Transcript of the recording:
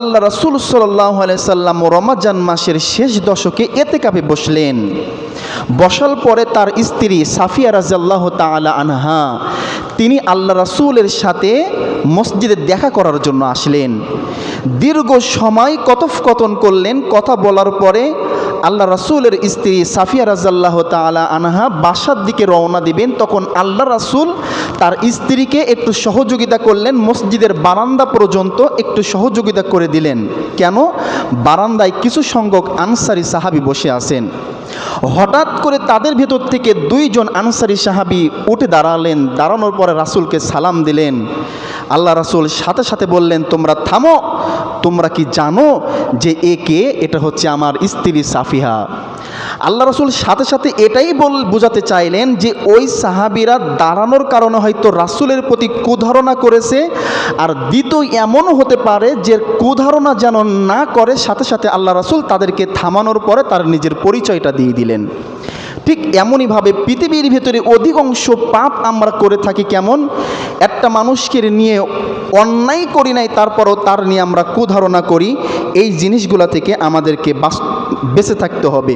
আল্লাহ রাসূল সাল্লাল্লাহু আলাইহি সাল্লাম রমজান মাসের শেষ দশকে এতেকাফে বসলেন। বসার পরে তার স্ত্রী সাফিয়া রাদিয়াল্লাহু তাআলা আনহা তিনি আল্লাহ রাসূলের সাথে মসজিদে দেখা করার জন্য আসলেন। দীর্ঘ সময় কথোপকথন করলেন। কথা বলার পরে আল্লাহ রাসূলের স্ত্রী সাফিয়া রাদিয়াল্লাহু তাআলা আনহা বাসার দিকে রওনা দিবেন। তখন আল্লাহ রাসূল তার স্ত্রীকে একটু সহযোগিতা করলেন, মসজিদের বারান্দা পর্যন্ত একটু সহযোগিতা করে দিলেন। কেন? বারান্দায় কিছু সংখ্যক আনসারী সাহাবী বসে আছেন। হঠাৎ করে তাদের ভেতর থেকে দুইজন আনসারী সাহাবী উঠে দাঁড়ালেন। দাঁড়ানোর পরে রাসূলকে সালাম দিলেন। আল্লাহ রাসূল সাথে সাথে বললেন, তোমরা থামো, তোমরা কি জানো যে এটা হচ্ছে আমার স্ত্রী সাফিয়া। আল্লাহ রাসূল সাথে সাথে এটাই বোঝাতে চাইলেন যে ওই সাহাবীরা দাঁড়ানোর কারণে হয়তো রাসূলের প্রতি কুধারণা করেছে, আর দ্বিতীয় এমনও হতে পারে যে কুধারণা যেন না করে। সাথে সাথে আল্লাহ রাসূল তাদেরকে থামানোর পরে তার নিজের পরিচয়টা দিয়ে দিলেন। ঠিক এমনইভাবে পৃথিবীর ভেতরে অধিকাংশ পাপ আমরা করে থাকি। কেমন? একটা মানুষকে নিয়ে অন্যায় করি নাই, তারপরও তার নিয়ে আমরা কুধারণা করি। এই জিনিসগুলো থেকে আমাদেরকে বেঁচে থাকতে হবে।